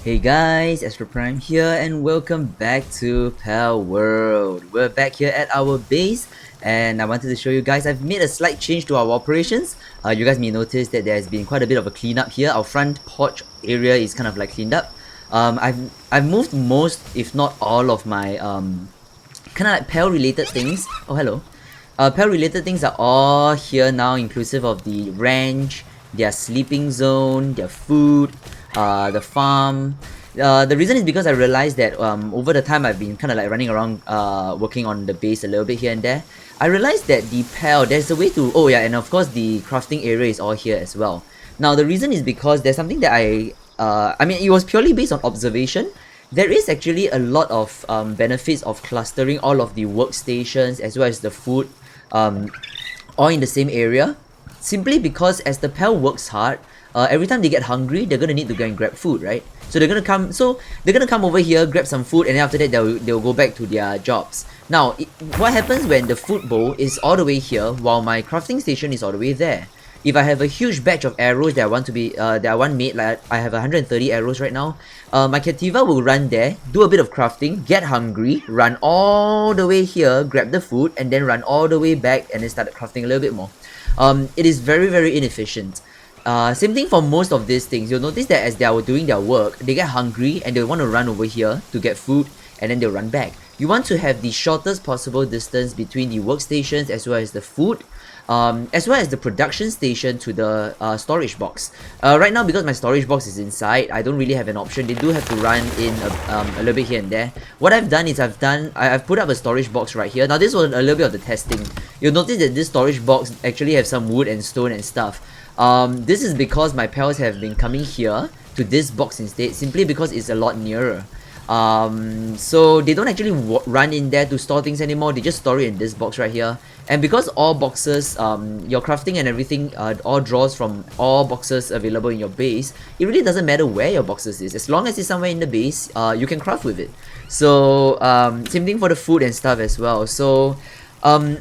Hey guys, Astro Prime here and welcome back to Palworld. We're back here at our base and I wanted to show you guys I've made a slight change to our operations. You guys may notice that there's been quite a bit of a cleanup here. Our front porch area is kind of like cleaned up. I've moved most, if not all, of my kind of like Pal related things. Oh hello. Pal related things are all here now, inclusive of the ranch, their sleeping zone, their food, the farm. The reason is because I realized that over the time I've been kind of like running around working on the base a little bit here and there. I realized that the Pal, there's a way to, oh yeah, and of course the crafting area is all here as well. Now the reason is because there's something that I mean it was purely based on observation. There is actually a lot of benefits of clustering all of the workstations as well as the food all in the same area, simply because as the Pal works hard, every time they get hungry, they're gonna need to go and grab food, right? So they're gonna come over here, grab some food, and then after that they'll go back to their jobs. Now, what happens when the food bowl is all the way here while my crafting station is all the way there? If I have a huge batch of arrows that I want made, like I have 130 arrows right now, my Cativa will run there, do a bit of crafting, get hungry, run all the way here, grab the food, and then run all the way back and then start crafting a little bit more. It is very, very inefficient. Same thing for most of these things. You'll notice that as they are doing their work, they get hungry and they want to run over here to get food and then they'll run back. You want to have the shortest possible distance between the workstations as well as the food, as well as the production station to the storage box. Right now, because my storage box is inside, I don't really have an option. They do have to run in a little bit here and there. What I've done is I've put up a storage box right here. Now this was a little bit of the testing. You'll notice that this storage box actually have some wood and stone and stuff. This is because my pals have been coming here to this box instead, simply because it's a lot nearer. So they don't actually run in there to store things anymore. They just store it in this box right here. And because all boxes, your crafting and everything all draws from all boxes available in your base, it really doesn't matter where your boxes is. As long as it's somewhere in the base, you can craft with it. So same thing for the food and stuff as well. So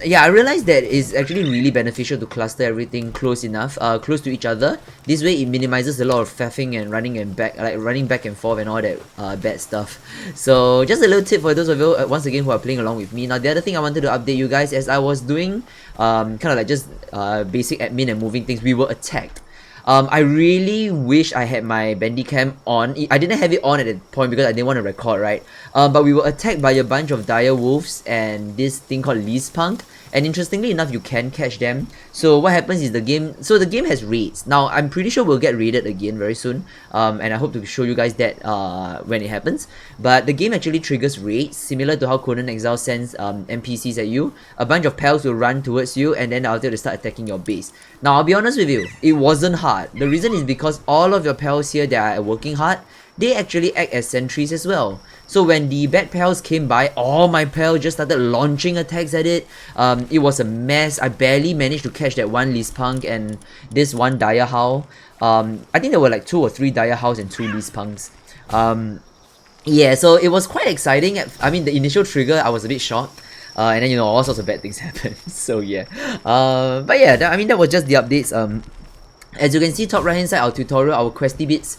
yeah, I realized that it's actually really beneficial to cluster everything close enough, close to each other. This way it minimizes a lot of faffing and running back and forth and all that bad stuff. So just a little tip for those of you once again who are playing along with me. Now the other thing I wanted to update you guys, as I was doing kind of like just basic admin and moving things, we were attacked. I really wish I had my Bandicam on. I didn't have it on at that point because I didn't want to record, right? But we were attacked by a bunch of dire wolves and this thing called Least Punk. And interestingly enough, you can catch them. So what happens is the game has raids. Now I'm pretty sure we'll get raided again very soon. And I hope to show you guys that when it happens. But the game actually triggers raids, similar to how Conan Exile sends NPCs at you. A bunch of pals will run towards you and then they'll start attacking your base. Now I'll be honest with you, it wasn't hard. The reason is because all of your pals here that are working hard, they actually act as sentries as well. So when the bad pals came by, all my pals just started launching attacks at it. It was a mess. I barely managed to catch that one Least Punk and this one Dire Howl. I think there were like 2 or 3 Dire Howls and 2 Least Punks. Yeah, so it was quite exciting. I mean, the initial trigger, I was a bit shocked. And then, you know, all sorts of bad things happened. So yeah. But yeah, I mean, that was just the updates. As you can see, top right hand side, our tutorial, our questy bits,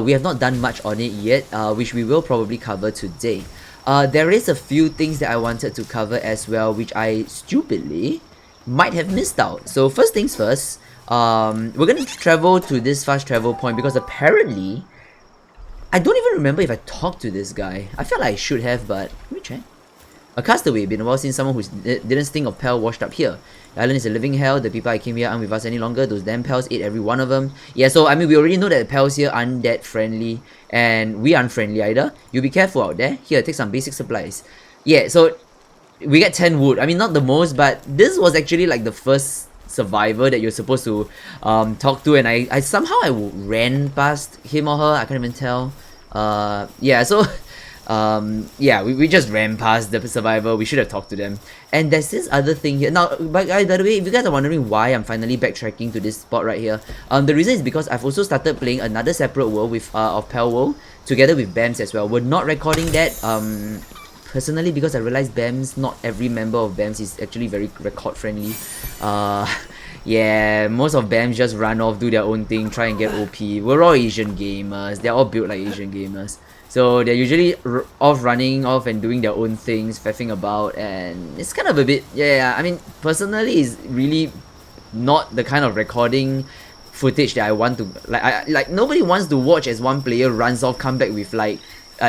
we have not done much on it yet, which we will probably cover today. There is a few things that I wanted to cover as well, which I stupidly might have missed out. So first things first, we're going to travel to this fast travel point because apparently, I don't even remember if I talked to this guy. I felt like I should have, but let me check. A castaway, been a while since someone who didn't stink of Pal washed up here. The island is a living hell, the people I came here aren't with us any longer, those damn Pals ate every one of them. Yeah, so I mean we already know that the Pals here aren't that friendly, and we aren't friendly either. You be careful out there. Here, take some basic supplies. Yeah, so we get 10 wood. I mean not the most, but this was actually like the first survivor that you're supposed to talk to, and I somehow ran past him or her, I can't even tell. Yeah, so yeah, we just ran past the survivor. We should have talked to them. And there's this other thing here. Now, by the way, if you guys are wondering why I'm finally backtracking to this spot right here, the reason is because I've also started playing another separate world with of Palworld together with BAMS as well. We're not recording that personally because I realized BAMS, not every member of BAMS is actually very record friendly. Yeah, most of BAMs just run off, do their own thing, try and get OP. We're all Asian gamers. They're all built like Asian gamers. So they're usually off running off and doing their own things, faffing about, and it's kind of a bit, yeah, I mean, personally, it's really not the kind of recording footage that I want to, like nobody wants to watch as one player runs off, come back with like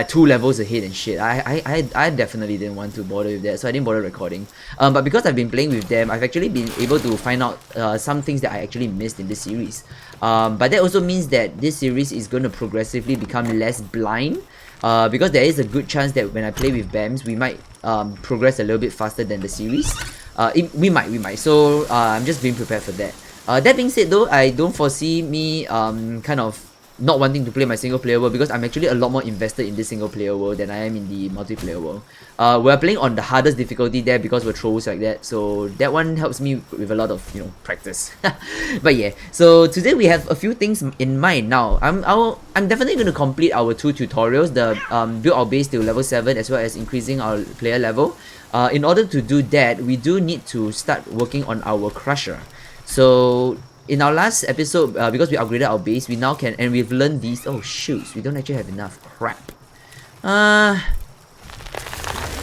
2 levels ahead and shit. I definitely didn't want to bother with that, so I didn't bother recording. But because I've been playing with them, I've actually been able to find out some things that I actually missed in this series. But that also means that this series is going to progressively become less blind, because there is a good chance that when I play with BAMs, we might progress a little bit faster than the series. We might. So I'm just being prepared for that. That being said though, I don't foresee me kind of not wanting to play my single player world, because I'm actually a lot more invested in this single player world than I am in the multiplayer world. We're playing on the hardest difficulty there because we're trolls like that, so that one helps me with a lot of, you know, practice. But yeah, so today we have a few things in mind. Now I'm definitely going to complete our 2 tutorials, the build our base to level 7 as well as increasing our player level. In order to do that, we do need to start working on our crusher. So in our last episode, because we upgraded our base, we now can, and we've learned these. Oh shoots, we don't actually have enough. Crap.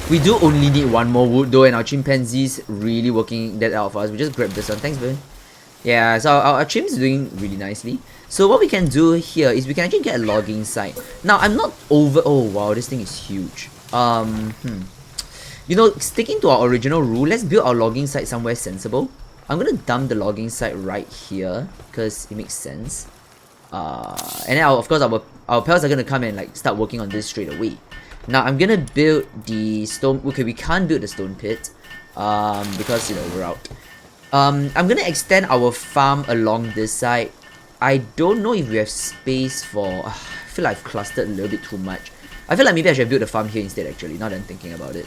We do only need 1 more wood though, and our chimpanzee's really working that out for us. We just grab this one. Thanks, baby. Yeah, so our chim's doing really nicely. So what we can do here is we can actually get a logging site. Now I'm not over. Oh wow, this thing is huge. You know, sticking to our original rule, let's build our logging site somewhere sensible. I'm gonna dump the logging site right here because it makes sense. And then of course our pals are gonna come and like start working on this straight away. Now I'm gonna build the stone. Okay, we can't build the stone pit because, you know, we're out. I'm gonna extend our farm along this side. I don't know if we have space for. I feel like I've clustered a little bit too much. I feel like maybe I should build a farm here instead. Actually, now that I'm thinking about it.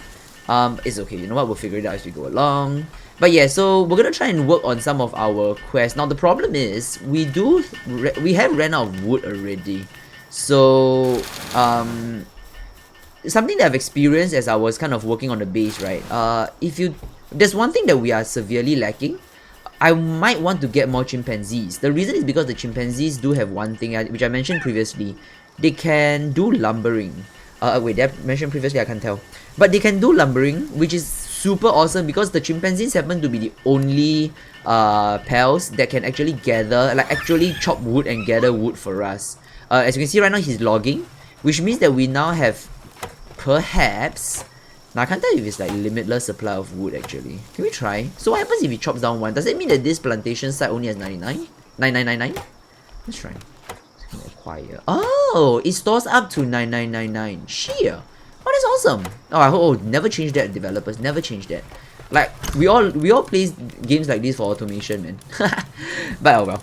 It's okay. You know what? We'll figure it out as we go along. But yeah, so we're gonna try and work on some of our quests. Now the problem is we have ran out of wood already. So something that I've experienced as I was kind of working on the base, right? There's one thing that we are severely lacking. I might want to get more chimpanzees. The reason is because the chimpanzees do have one thing which I mentioned previously. They can do lumbering. Wait, did I mention previously? I can't tell. But they can do lumbering, which is super awesome because the chimpanzees happen to be the only pals that can actually gather, like actually chop wood and gather wood for us. As you can see right now, he's logging, which means that we now have perhaps. Now I can't tell if it's like limitless supply of wood actually. Can we try? So what happens if he chops down 1? Does it mean that this plantation site only has 99? 9999? Let's try. Acquire. Oh, it stores up to 9999. Sheer. Oh, that's awesome. Oh, never change that, developers. Never change that. Like we all play games like this for automation, man. But oh well.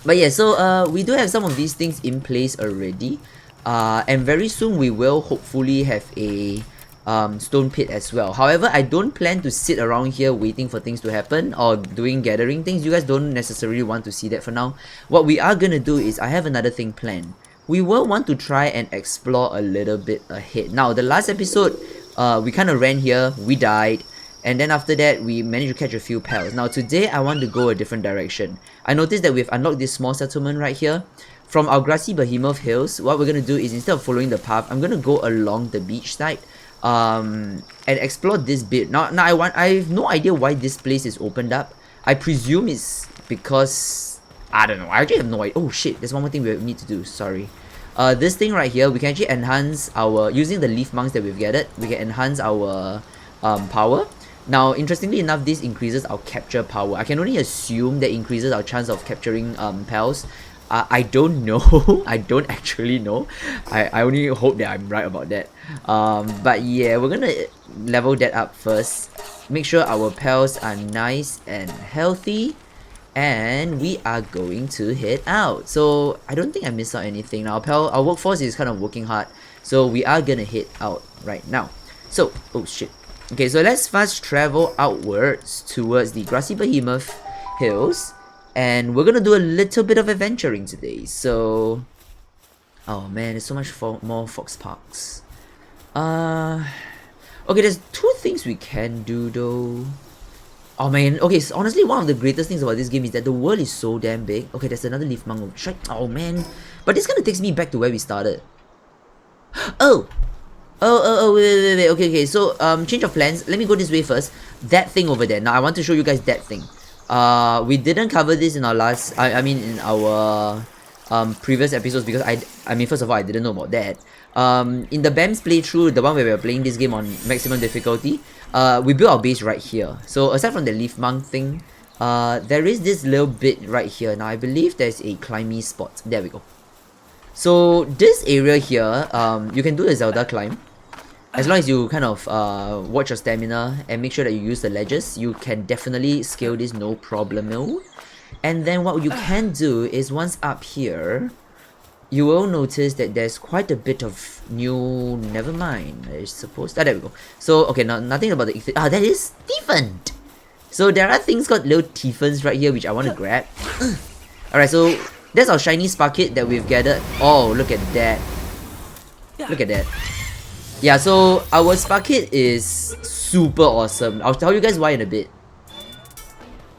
But yeah, so we do have some of these things in place already. And very soon we will hopefully have a stone pit as well. However, I don't plan to sit around here waiting for things to happen or doing gathering things. You guys don't necessarily want to see that for now. What we are gonna do is I have another thing planned. We will want to try and explore a little bit ahead. Now, the last episode, we kind of ran here, we died, and then after that, we managed to catch a few pals. Now, today, I want to go a different direction. I noticed that we've unlocked this small settlement right here. From our grassy behemoth hills, what we're gonna do is instead of following the path, I'm gonna go along the beach side. And explore this bit. Now I have no idea why this place is opened up. I presume it's because I don't know. I actually have no idea. Oh shit, there's one more thing we need to do. Sorry. This thing right here, we can actually enhance our, using the leaf monks that we've gathered, we can enhance our power. Now, interestingly enough, this increases our capture power. I can only assume that increases our chance of capturing pals. I don't know. I don't actually know. I only hope that I'm right about that. But yeah, we're gonna level that up first. Make sure our pals are nice and healthy. And we are going to head out. So I don't think I missed out anything. Now our workforce is kind of working hard. So we are gonna head out right now. So, oh shit. Okay, so let's fast travel outwards towards the grassy behemoth hills. And we're gonna do a little bit of adventuring today. So, oh man, there's so much more fox parks. Okay, there's 2 things we can do though. Oh man, okay, so honestly, one of the greatest things about this game is that the world is so damn big. Okay, there's another leaf monk. Oh man. But this kind of takes me back to where we started. Oh! Wait. Okay. So, change of plans. Let me go this way first. That thing over there. Now, I want to show you guys that thing. We didn't cover this in our last... I mean, in our previous episodes because I mean, first of all, I didn't know about that. In the BAMS playthrough, the one where we were playing this game on maximum difficulty, we built our base right here. So, aside from the leaf monk thing, there is this little bit right here. Now, I believe there's a climby spot. There we go. So, this area here, you can do the Zelda climb. As long as you kind of watch your stamina and make sure that you use the ledges, you can definitely scale this no problemo. And then what you can do is once up here, you will notice that there's quite a bit of new... Never mind, I suppose... Ah, there we go. So, okay, now nothing about the... Ah, that is Tiefened! So there are things called little Tiefens right here which I want to grab. Alright, so that's our shiny Sparkit that we've gathered. Oh, look at that. Look at that. Yeah, so our Sparkit is super awesome. I'll tell you guys why in a bit.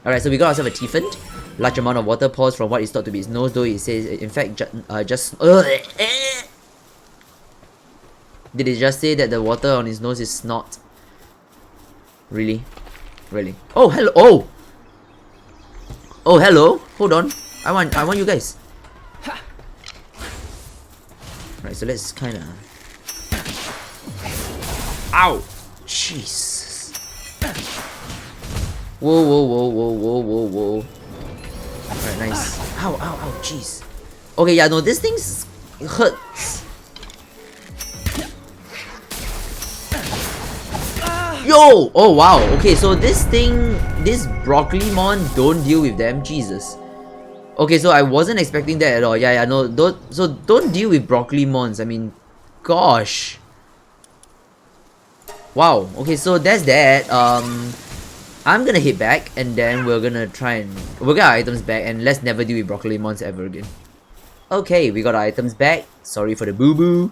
Alright, so we got ourselves a Tiefened. Large amount of water pours from what is thought to be his nose, though it says, in fact, Did it just say that the water on his nose is snot? Really? Really? Oh, hello! Oh! Oh, hello! Hold on. I want you guys. Right, so let's kinda... Ow! Jesus. Whoa. Alright, nice. Ow, jeez. Okay, yeah, no, this thing hurts. Yo! Oh, wow. Okay, so this broccoli mon, don't deal with them. Jesus. Okay, so I wasn't expecting that at all. Yeah, no, don't deal with broccoli mons. I mean, gosh. Wow. Okay, so that's that. I'm gonna hit back and then we're gonna try and we'll get our items back and let's never deal with broccoli mons ever again. Okay, we got our items back. Sorry for the boo-boo.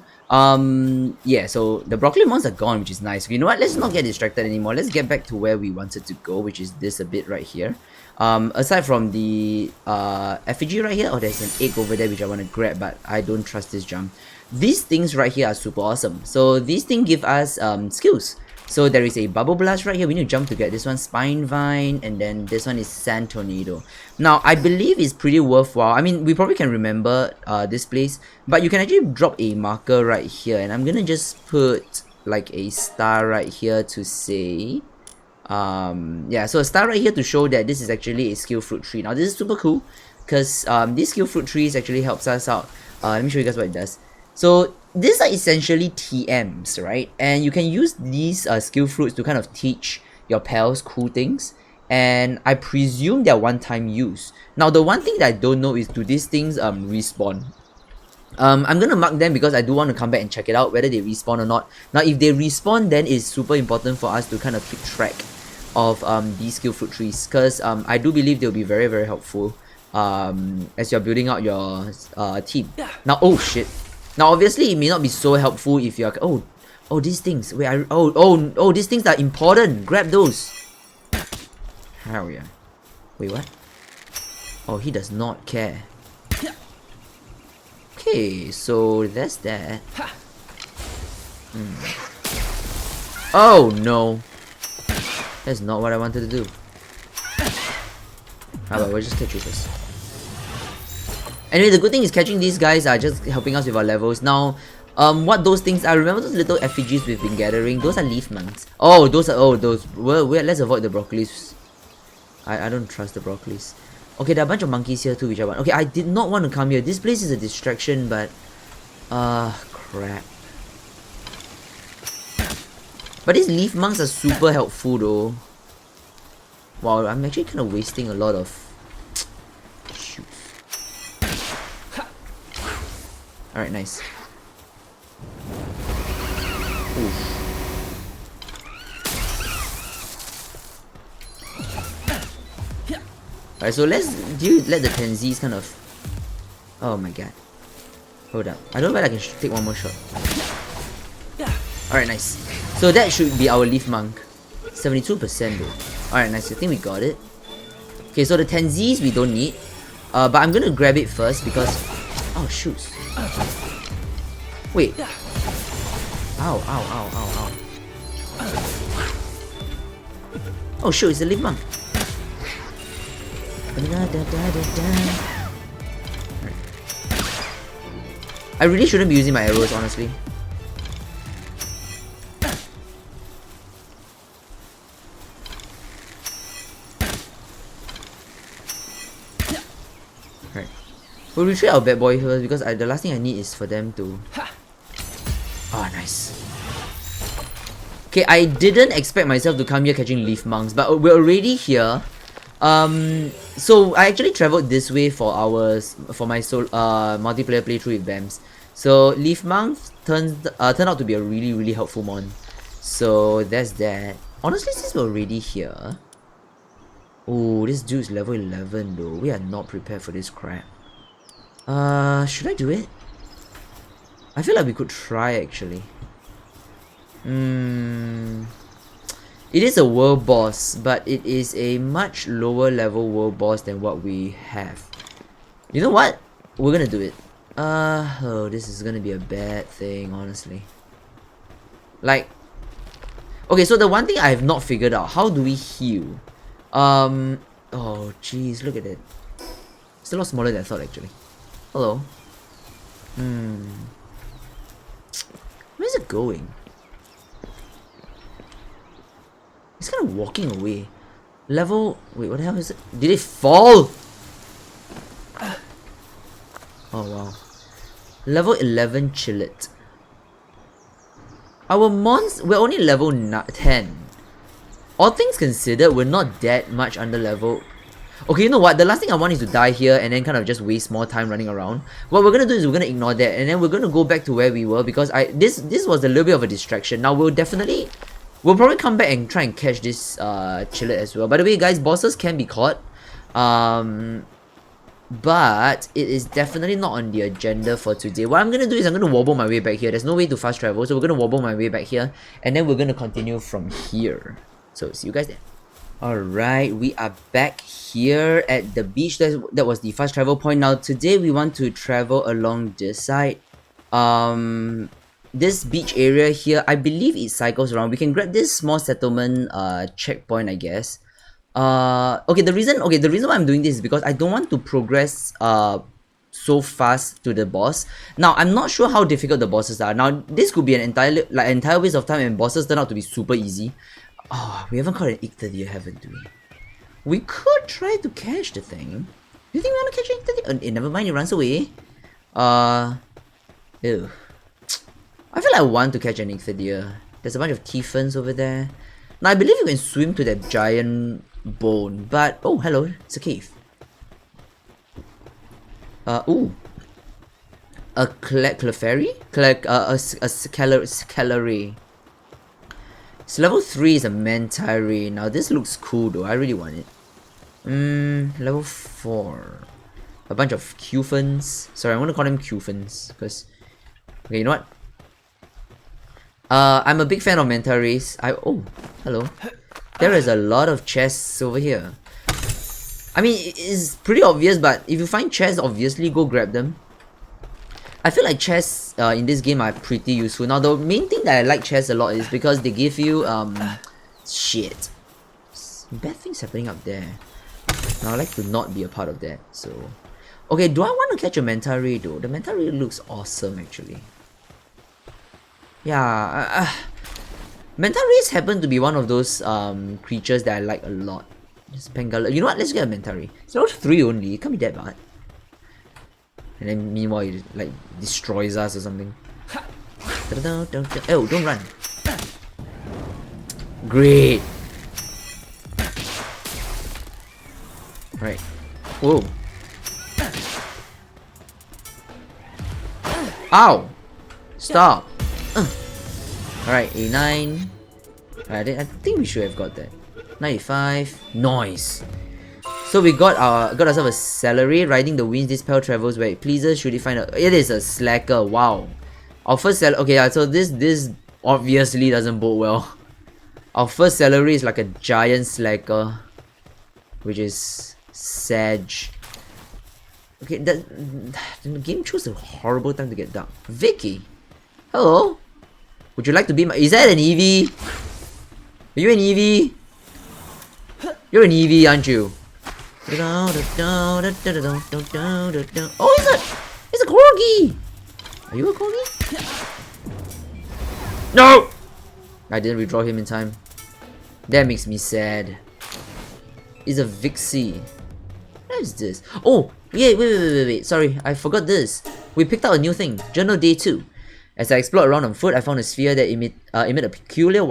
Yeah, so the broccoli mons are gone, which is nice. You know what? Let's not get distracted anymore. Let's get back to where we wanted to go, which is this a bit right here. Aside from the effigy right here, oh, there's an egg over there which I want to grab, but I don't trust this jump. These things right here are super awesome. So these things give us skills. So there is a bubble blast right here. We need to jump to get this one, spine vine, and then this one is sand tornado. Now I believe it's pretty worthwhile. I mean, we probably can remember this place, but you can actually drop a marker right here, and I'm gonna just put like a star right here to say, yeah, so a star right here to show that this is actually a skill fruit tree. Now this is super cool because these skill fruit trees actually helps us out. Let me show you guys what it does. So these are essentially TMs, right? And you can use these skill fruits to kind of teach your pals cool things. And I presume they're one-time use. Now the one thing that I don't know is, do these things respawn? I'm gonna mark them because I do want to come back and check it out whether they respawn or not. Now if they respawn, then it's super important for us to kind of keep track of these skill fruit trees, because I do believe they'll be very, very helpful as you're building out your team. Now, oh shit. Now obviously it may not be so helpful if you're oh these things. Wait, oh these things are important. Grab those. Hell yeah. Wait, what? Oh, he does not care. Okay, so that's that. Oh no. That's not what I wanted to do. How about we'll just catch you first. Anyway, the good thing is catching these guys are just helping us with our levels. Now, what those things are, remember those little effigies we've been gathering? Those are leaf monks. Oh, those are, well, let's avoid the broccolis. I don't trust the broccolis. Okay, there are a bunch of monkeys here too, which I want. Okay, I did not want to come here. This place is a distraction, but... crap. But these leaf monks are super helpful though. Wow, I'm actually kind of wasting a lot of... Shoot. Alright, nice. Oof. Alright, so let the Tenzies kind of... Oh my god. Hold up. I don't know whether I can take one more shot. Alright, nice. So that should be our leaf monk. 72% though. Alright, nice. I think we got it. Okay, so the Tenzis we don't need. But I'm gonna grab it first because... Oh, shoots. Wait. Ow, ow, ow, ow, ow. Oh, shoot, it's a leaf monk. I really shouldn't be using my arrows, honestly. Right. We'll retreat our bad boy first because the last thing I need is for them to... Oh, nice. Okay, I didn't expect myself to come here catching leaf monks, but we're already here. So I actually traveled this way for my multiplayer playthrough with BAMS. So leaf monks turned out to be a really helpful mon. So there's that. Honestly, since we're already here, oh, this dude's level 11 though. We are not prepared for this crap. Should I do it? I feel like we could try actually. It is a world boss, but it is a much lower level world boss than what we have. You know what? We're gonna do it. Oh, this is gonna be a bad thing, honestly. Like, okay, so the one thing I have not figured out, how do we heal? Oh jeez, look at it. It's a lot smaller than I thought actually. Hello. Where's it going? It's kind of walking away. Level... Wait, what the hell is it? Did it fall? Oh, wow. Level 11 Chillet. Our mons... We're only level 10. All things considered, we're not that much under level... Okay, you know what? The last thing I want is to die here and then kind of just waste more time running around. What we're gonna do is we're gonna ignore that and then we're gonna go back to where we were because this was a little bit of a distraction. Now we'll probably come back and try and catch this Chillet as well. By the way, guys, bosses can be caught. But it is definitely not on the agenda for today. What I'm gonna do is I'm gonna wobble my way back here. There's no way to fast travel, so we're gonna wobble my way back here and then we're gonna continue from here. So see you guys there. Alright, we are back here at the beach. That was the fast travel point. Now today we want to travel along this side. This beach area here, I believe it cycles around. We can grab this small settlement checkpoint, I guess. Okay, the reason why I'm doing this is because I don't want to progress so fast to the boss. Now I'm not sure how difficult the bosses are. Now this could be an entire waste of time and bosses turn out to be super easy. Oh, we haven't caught an Icthadia, haven't we? We could try to catch the thing. Do you think we want to catch an Icthadia? Never mind, it runs away. Ew. I feel like I want to catch an Icthadia. There's a bunch of Tiefens over there. Now I believe you can swim to that giant bone, but oh hello, it's a cave. Ooh. A Clefairy? A Scalary. So level 3 is a Mantire. Now this looks cool though, I really want it. Level 4. A bunch of Cufens. Sorry, I want to call them Cufens because... Okay, you know what? I'm a big fan of Mantares. Oh, hello. There is a lot of chests over here. I mean, it's pretty obvious, but if you find chests, obviously go grab them. I feel like chests in this game are pretty useful. Now, the main thing that I like chests a lot is because they give you, shit. Bad things happening up there. Now, I like to not be a part of that, so... Okay, do I want to catch a Mantare though? The Mantare looks awesome, actually. Yeah, Mantares happen to be one of those creatures that I like a lot. Just Pangala. You know what? Let's get a Mantare. It's level 3 only. It can't be that bad. And then meanwhile it like destroys us or something. Oh, don't run. Great. Right. Whoa. Ow! Stop. Alright, A9. I think we should have got that. 95. Nice. So we got ourselves a Celery. Riding the winds, this pal travels where it pleases. Should he find a... It is a Slacker. Wow. Our first Okay, so this obviously doesn't bode well. Our first celery is like a giant slacker, which is Sag. Okay, the game chose a horrible time to get down. Vicky, hello. Would you like to be my? Is that an Eevee? Are you an Eevee? You're an Eevee, aren't you? Oh, it's a corgi. Are you a corgi? No! I didn't redraw him in time. That makes me sad. It's a Vixie. What is this? Oh, yeah, wait. Sorry, I forgot this. We picked out a new thing. Journal Day 2. As I explored around on foot, I found a sphere that emit a peculiar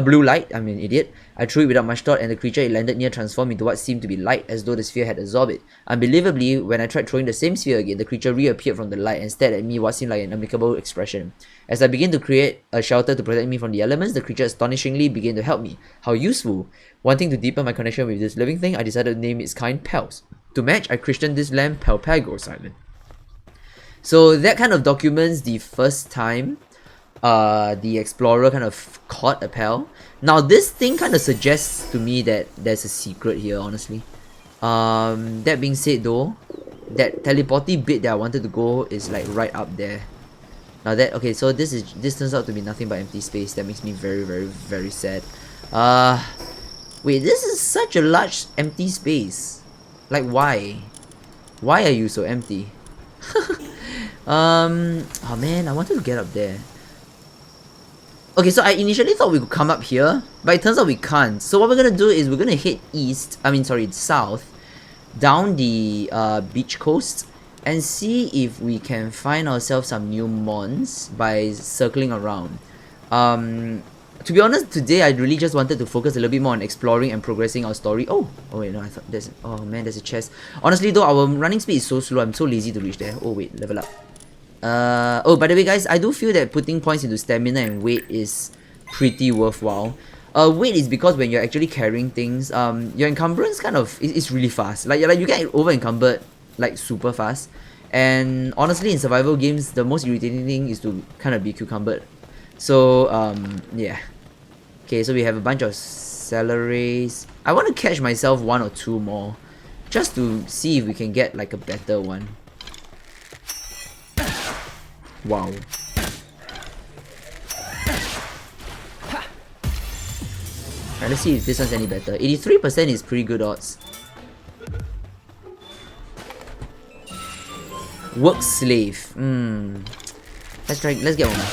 blue light. I'm an idiot. I threw it without much thought, and the creature it landed near transformed into what seemed to be light, as though the sphere had absorbed it. Unbelievably, when I tried throwing the same sphere again, the creature reappeared from the light and stared at me what seemed like an amicable expression. As I began to create a shelter to protect me from the elements, the creature astonishingly began to help me. How useful! Wanting to deepen my connection with this living thing, I decided to name its kind Pels. To match, I christened this lamb Palpago Silent. So that kind of documents the first time the explorer kind of caught a Pel. Now this thing kind of suggests to me that there's a secret here, honestly. That being said though, that teleporty bit that I wanted to go is like right up there. Now that, okay, so this turns out to be nothing but empty space. That makes me very sad. Wait, this is such a large empty space. Like why? Why are you so empty? Oh man, I wanted to get up there. Okay, so I initially thought we could come up here, but it turns out we can't. So what we're gonna do is we're gonna head south, down the beach coast, and see if we can find ourselves some new mons by circling around. To be honest, today I really just wanted to focus a little bit more on exploring and progressing our story. Oh wait, no, I thought there's, oh man, there's a chest. Honestly though, our running speed is so slow, I'm so lazy to reach there. Oh wait, level up. Oh, by the way guys, I do feel that putting points into stamina and weight is pretty worthwhile. Weight is because when you're actually carrying things, your encumbrance kind of is really fast. Like you get over encumbered like super fast. And honestly, in survival games, the most irritating thing is to kind of be cucumbered. So yeah. Okay, so we have a bunch of celeries. I want to catch myself one or two more, just to see if we can get like a better one. Wow. Alright, let's see if this one's any better. 83% is pretty good odds. Work slave. Let's get one.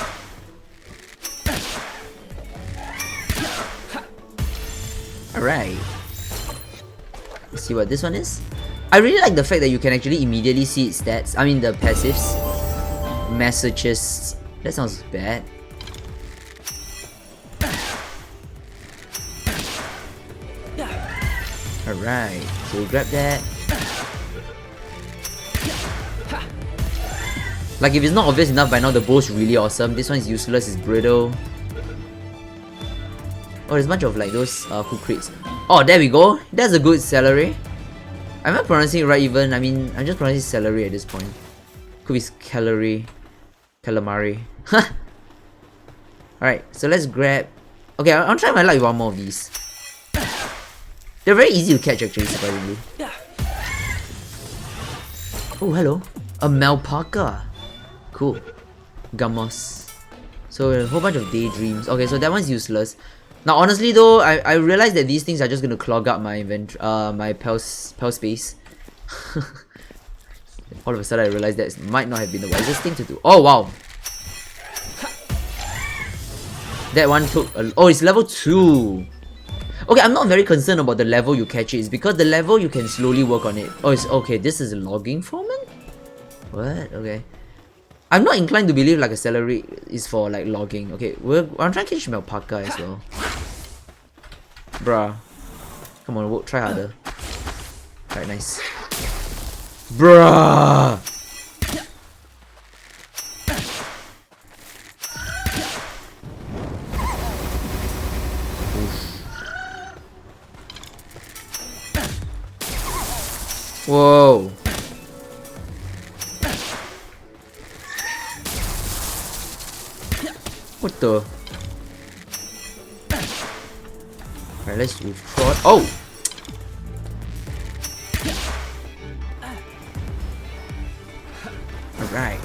Alright. Let's see what this one is. I really like the fact that you can actually immediately see its stats. I mean the passives. Messages. That sounds bad. Alright, so we grab that. Like if it's not obvious enough by now, the bow's really awesome. This one's useless, it's brittle. Oh, there's a bunch of like those hook crates. Oh, there we go. That's a good celery. I'm not pronouncing it right even. I mean, I'm just pronouncing celery at this point. Could be calorie. Calamari. Alright, so let's grab... Okay, I'll try my luck with one more of these. They're very easy to catch actually, surprisingly. Oh, hello. A Malpaca. Cool. Gamos. So a whole bunch of daydreams. Okay, so that one's useless. Now honestly though, I realized that these things are just gonna clog up my my Pel space. All of a sudden I realized that might not have been the wisest thing to do. Oh wow! That one took a, oh, it's level 2! Okay, I'm not very concerned about the level you catch it. It's because the level you can slowly work on it. Oh, it's okay, this is a logging foreman? What? Okay. I'm not inclined to believe like a celery is for like logging. Okay, I'm trying to catch Malpaca as well. Bruh. Come on, try harder. Alright, nice. Bruh! Whoa! What the? Alright, let's withdraw. Oh! Alright.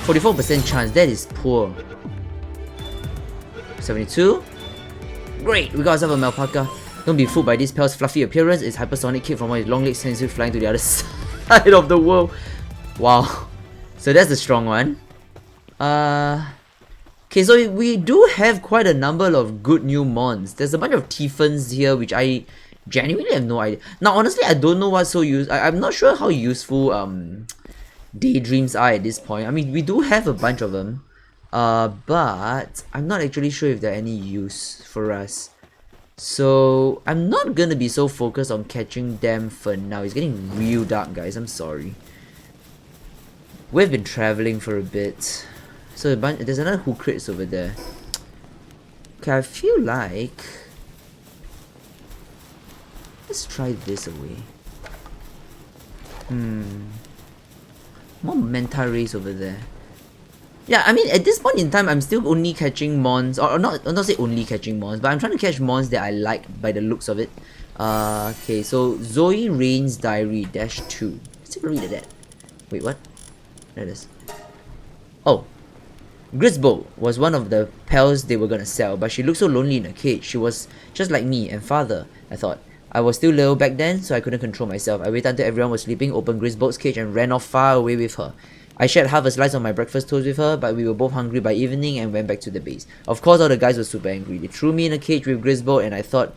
44% chance, that is poor. 72. Great, we got ourselves a Malpaca. Don't be fooled by this Pal's fluffy appearance. Its hypersonic kick from one of its long legs sends you flying to the other side of the world. Wow. So that's the strong one. Okay, so we do have quite a number of good new mons. There's a bunch of Tiefens here, which I genuinely have no idea. Now, honestly, I don't know what's so useful. I'm not sure how useful daydreams are at this point. I mean, we do have a bunch of them. But I'm not actually sure if they're any use for us. So I'm not gonna be so focused on catching them for now. It's getting real dark, guys. I'm sorry. We've been traveling for a bit. So there's another Who Crits over there. Okay, I feel like... let's try this away. More Manta Rays over there. Yeah, I mean, at this point in time, I'm still only catching mons, or not say only catching mons, but I'm trying to catch mons that I like by the looks of it. Okay, so Zoe Rain's Diary -2. Let's take a read at that. Wait, what? There it is. Oh. Grisbo was one of the pals they were gonna sell, but she looked so lonely in a cage. She was just like me and father, I thought. I was still little back then, so I couldn't control myself. I waited until everyone was sleeping, opened Grisbo's cage, and ran off far away with her. I shared half a slice of my breakfast toast with her, but we were both hungry by evening and went back to the base. Of course, all the guys were super angry. They threw me in a cage with Grisbo, and I thought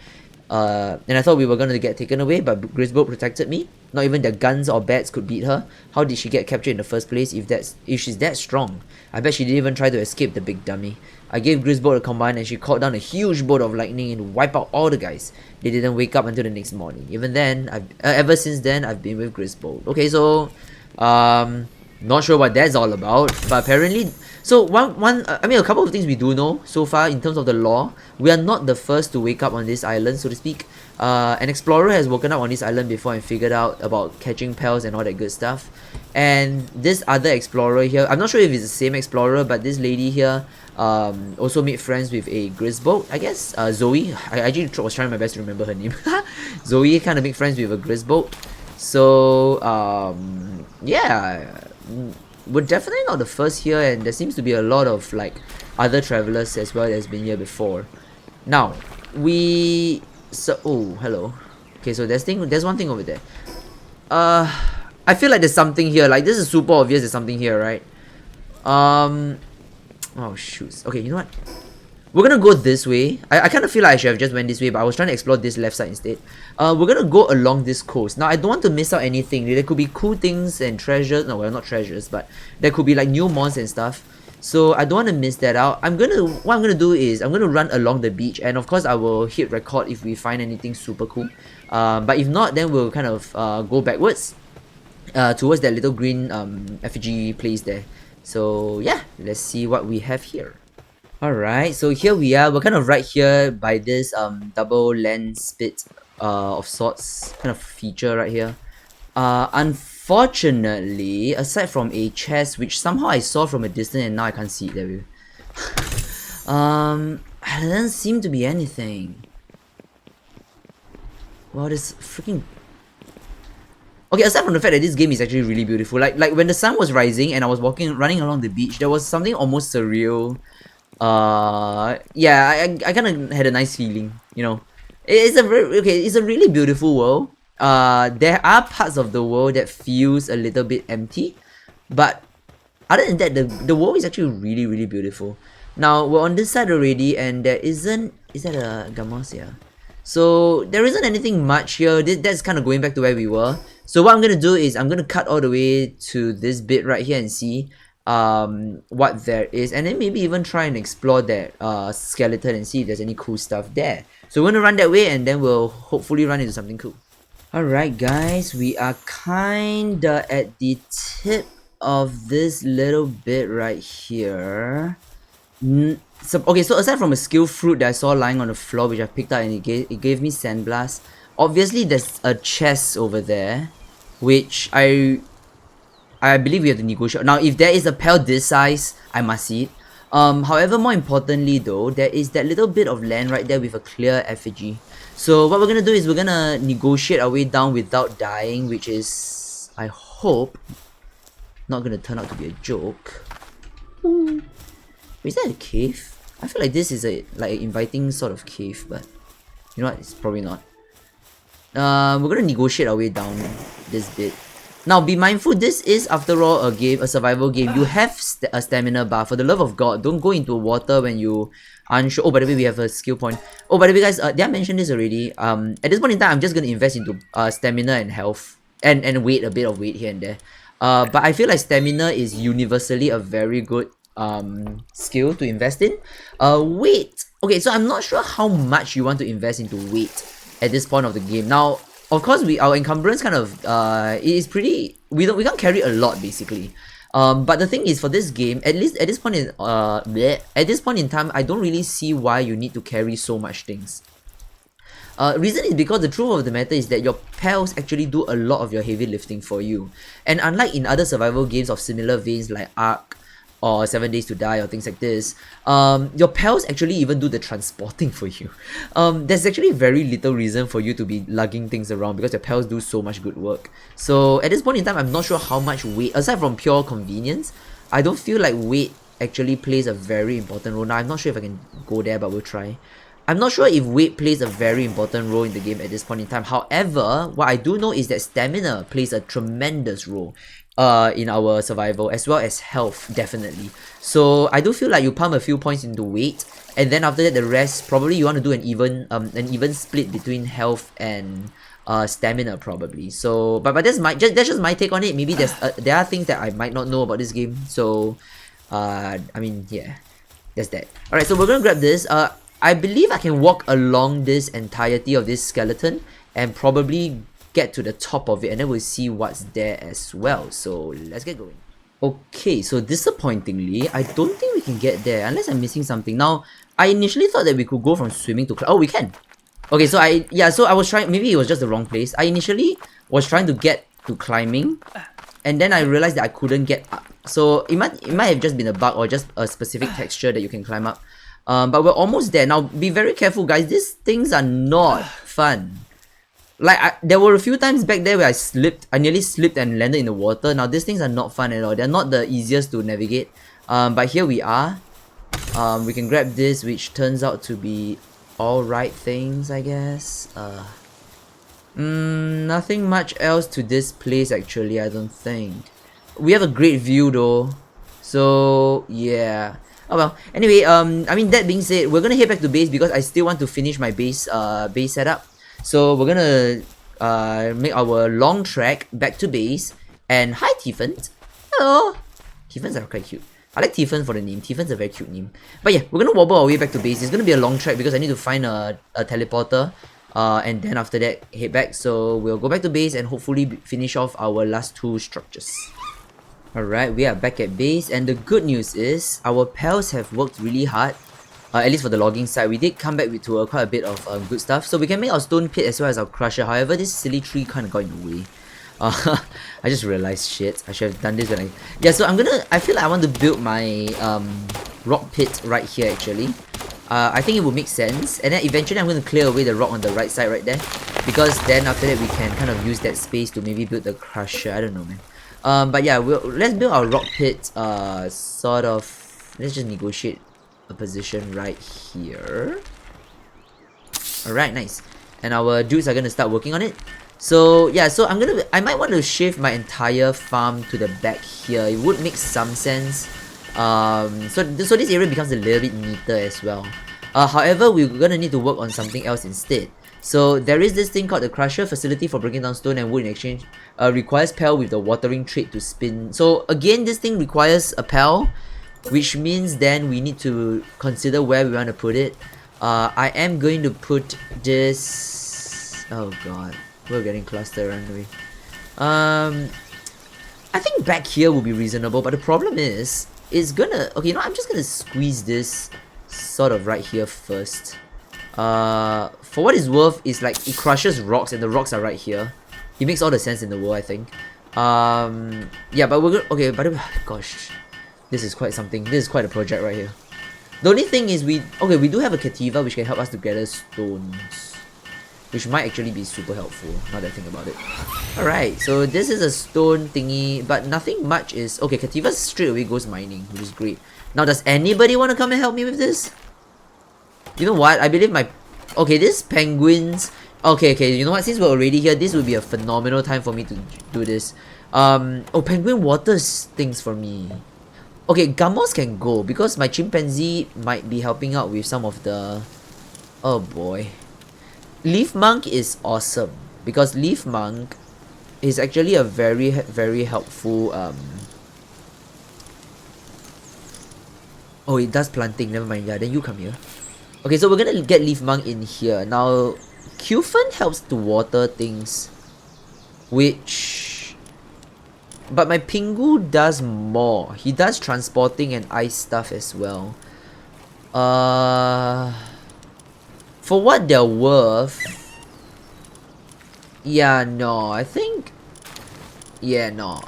we were gonna get taken away, but Grisbo protected me. Not even their guns or bats could beat her. How did she get captured in the first place if she's that strong? I bet she didn't even try to escape, the big dummy. I gave Grisbo a command and she called down a huge bolt of lightning and wiped out all the guys. They didn't wake up until the next morning. Ever since then, I've been with Grisbo. Okay, so not sure what that's all about, but apparently, so I mean, a couple of things we do know so far in terms of the lore. We are not the first to wake up on this island, so to speak. An explorer has woken up on this island before and figured out about catching pals and all that good stuff. And this other explorer here, I'm not sure if it's the same explorer, but this lady here also made friends with a Grisbo, I guess. Zoe. I actually was trying my best to remember her name. Zoe kind of made friends with a Grisbo. So yeah, we're definitely not the first here, and there seems to be a lot of like other travelers as well that's been here before. Now oh, hello. Okay, so there's one thing over there. I feel like there's something here. Like, this is super obvious there's something here, right? Oh shoots. Okay, you know what? We're gonna go this way. I kind of feel like I should have just went this way, but I was trying to explore this left side instead. We're gonna go along this coast. Now, I don't want to miss out anything. There could be cool things and treasures. No, well, not treasures, but there could be like new mons and stuff. So I don't want to miss that out. What I'm gonna do is I'm gonna run along the beach, and of course I will hit record if we find anything super cool. But if not, then we'll kind of go backwards towards that little green effigy place there. So yeah, let's see what we have here. Alright, so here we are. We're kind of right here by this double lens spit of sorts kind of feature right here. Unfortunately, aside from a chest which somehow I saw from a distance and now I can't see it, there we go. There doesn't seem to be anything. Wow, this freaking... Okay, aside from the fact that this game is actually really beautiful, like when the sun was rising and I was running along the beach, there was something almost surreal. Yeah, I kind of had a nice feeling, you know. It's a really beautiful world. There are parts of the world that feels a little bit empty, but other than that, the world is actually really, really beautiful. Now, we're on this side already, and there isn't... Is that a Gamos? Yeah. So, there isn't anything much here. That's kind of going back to where we were. So, what I'm going to do is, I'm going to cut all the way to this bit right here and see what there is. And then maybe even try and explore that skeleton and see if there's any cool stuff there. So, we're going to run that way, and then we'll hopefully run into something cool. Alright guys, we are kinda at the tip of this little bit right here. Okay, so aside from a skill fruit that I saw lying on the floor, which I picked up and it gave me Sandblast, obviously there's a chest over there, which I believe we have to negotiate. Now, if there is a pal this size, I must see it. However, more importantly though, there is that little bit of land right there with a clear effigy. So what we're gonna do is we're gonna negotiate our way down without dying, which is, I hope, not gonna turn out to be a joke. Wait, is that a cave? I feel like this is a like an inviting sort of cave, but you know what? It's probably not. We're gonna negotiate our way down this bit. Now, be mindful, this is, after all, a survival game. You have a stamina bar. For the love of God, don't go into water when you aren't sure. Oh, by the way, we have a skill point. Oh, by the way, guys, did I mention this already? At this point in time, I'm just gonna invest into stamina and health. And weight, a bit of weight here and there. But I feel like stamina is universally a very good skill to invest in. Weight. Okay, so I'm not sure how much you want to invest into weight at this point of the game. Now, of course, our encumbrance kind of is pretty. We can't carry a lot basically. But the thing is, for this game, at least at this point in time, I don't really see why you need to carry so much things. Reason is because the truth of the matter is that your pals actually do a lot of your heavy lifting for you. And unlike in other survival games of similar veins like Ark or 7 Days to Die or things like this, your pals actually even do the transporting for you. There's actually very little reason for you to be lugging things around because your pals do so much good work. So at this point in time, I'm not sure how much weight, aside from pure convenience, I don't feel like weight actually plays a very important role. Now, I'm not sure if I can go there, but we'll try. I'm not sure if weight plays a very important role in the game at this point in time. However, what I do know is that stamina plays a tremendous role in our survival, as well as health, definitely. So I do feel like you pump a few points into weight, and then after that the rest, probably you want to do an even split between health and stamina probably. So but that's just my take on it. Maybe there are things that I might not know about this game. So I mean, yeah, that's that. Alright, so we're gonna grab this. I believe I can walk along this entirety of this skeleton and probably get to the top of it, and then we'll see what's there as well. So let's get going. Okay, so disappointingly, I don't think we can get there unless I'm missing something. Now, I initially thought that we could go from swimming to oh, we can. Okay, so I was trying, maybe it was just the wrong place. I initially was trying to get to climbing, and then I realized that I couldn't get up. So it might have just been a bug or just a specific texture that you can climb up. But we're almost there. Now, be very careful, guys. These things are not fun. Like, there were a few times back there where I nearly slipped and landed in the water. Now, these things are not fun at all. They're not the easiest to navigate. But here we are. We can grab this, which turns out to be alright things, I guess. Nothing much else to this place, actually, I don't think. We have a great view, though. So, yeah. Oh well. Anyway, I mean, that being said, we're gonna head back to base because I still want to finish my base setup. So we're gonna make our long trek back to base. And hi, Tiffany. Hello. Tiffany's are quite cute. I like Tiffany for the name. Tiffany's a very cute name. But yeah, we're gonna wobble our way back to base. It's gonna be a long trek because I need to find a teleporter. And then after that, head back. So we'll go back to base and hopefully finish off our last two structures. Alright, we are back at base, and the good news is our pals have worked really hard, at least for the logging side. We did come back to quite a bit of good stuff, so we can make our stone pit as well as our crusher. However, this silly tree kind of got in the way. I just realized, shit, I should have done this when I... Yeah, so I feel like I want to build my rock pit right here actually. I think it would make sense, and then eventually I'm going to clear away the rock on the right side right there, because then after that we can kind of use that space to maybe build the crusher. I don't know, man. But yeah, let's build our rock pit, sort of, let's just negotiate a position right here. Alright, nice. And our dudes are gonna start working on it. So yeah, so I might want to shift my entire farm to the back here. It would make some sense. So this area becomes a little bit neater as well. However, we're gonna need to work on something else instead. So there is this thing called the crusher, facility for breaking down stone and wood in exchange. Requires pal with the watering trait to spin. So again, this thing requires a pal, which means then we need to consider where we want to put it. I am going to put this... Oh god, we're getting clustered around the way. I think back here will be reasonable, but the problem is, it's gonna... Okay, you know, I'm just gonna squeeze this sort of right here first. For what it's worth, is like it crushes rocks and the rocks are right here. It makes all the sense in the world, I think. Yeah, but we're gonna... Okay, but gosh, this is quite something. This is quite a project right here. The only thing is we do have a Cativa which can help us to gather stones, which might actually be super helpful now that I think about it. Alright, so this is a stone thingy, but nothing much is... Okay, Cativa straight away goes mining, which is great. Now, does anybody want to come and help me with this? You know what? I believe my... Okay, this penguins... Okay, you know what? Since we're already here, this would be a phenomenal time for me to do this. Oh, penguin waters things for me. Okay, Gamos can go because my chimpanzee might be helping out with some of the... Oh boy. Leaf Monk is awesome because Leaf Monk is actually a very, very helpful... Oh, it does planting. Never mind. Yeah, then you come here. Okay, so we're gonna get Leaf Monk in here. Now, Qfen helps to water things, which... But my Pingu does more. He does transporting and ice stuff as well. For what they're worth... Yeah, no, I think... Yeah, no,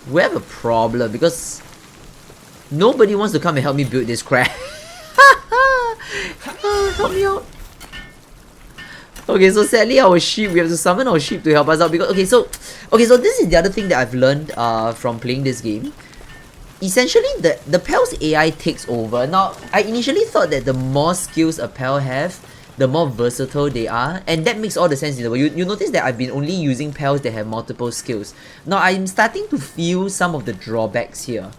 we have a problem because nobody wants to come and help me build this crap. Help me out. Okay, so sadly our sheep, we have to summon our sheep to help us out because so this is the other thing that I've learned from playing this game. Essentially the Pal's AI takes over. Now, I initially thought that the more skills a Pal have, the more versatile they are, and that makes all the sense in the world. You notice that I've been only using Pals that have multiple skills. Now I'm starting to feel some of the drawbacks here.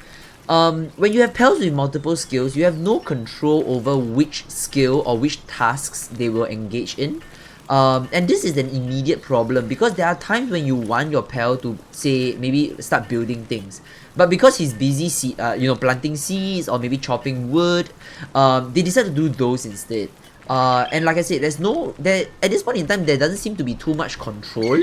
When you have Pals with multiple skills, you have no control over which skill or which tasks they will engage in. And this is an immediate problem because there are times when you want your Pal to say maybe start building things, but because he's busy planting seeds or maybe chopping wood, they decide to do those instead. And like I said, at this point in time there doesn't seem to be too much control.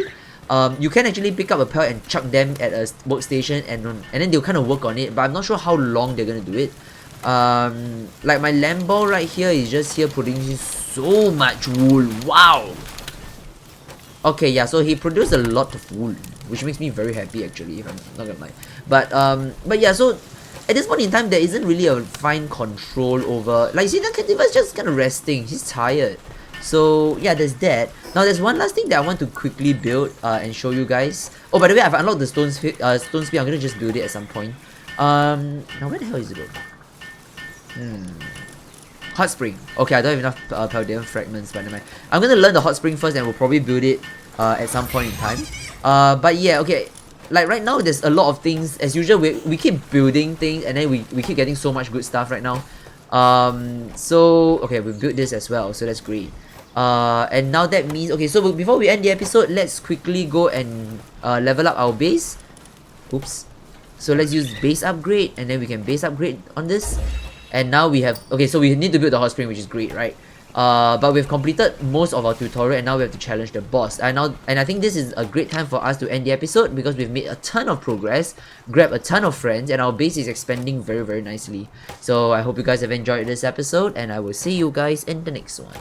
You can actually pick up a Pal and chuck them at a workstation and then they'll kind of work on it, but I'm not sure how long they're gonna do it. Like my Lambo right here is just here producing so much wool. Wow. Okay, yeah, so he produced a lot of wool, which makes me very happy actually, if I'm not gonna lie. But yeah, so at this point in time there isn't really a fine control over, like, see, that Cativa's just kind of resting. He's tired. So yeah, there's that. Now there's one last thing that I want to quickly build and show you guys. Oh, by the way, I've unlocked the stone speed. I'm gonna just build it at some point. Now where the hell is it though? Hot spring. Okay, I don't have enough Paldean fragments, but never mind. I'm gonna learn the hot spring first and we'll probably build it at some point in time. But yeah, okay. Like right now there's a lot of things. As usual, we keep building things and then we keep getting so much good stuff right now. So okay, we built this as well, so that's great. And now that means, okay, so before we end the episode, let's quickly go and level up our base. Oops. So let's use base upgrade and then we can base upgrade on this. And now we have, okay, so we need to build the hot spring, which is great, right? But we've completed most of our tutorial and now we have to challenge the boss. And I think this is a great time for us to end the episode because we've made a ton of progress, grabbed a ton of friends, and our base is expanding very, very nicely. So I hope you guys have enjoyed this episode and I will see you guys in the next one.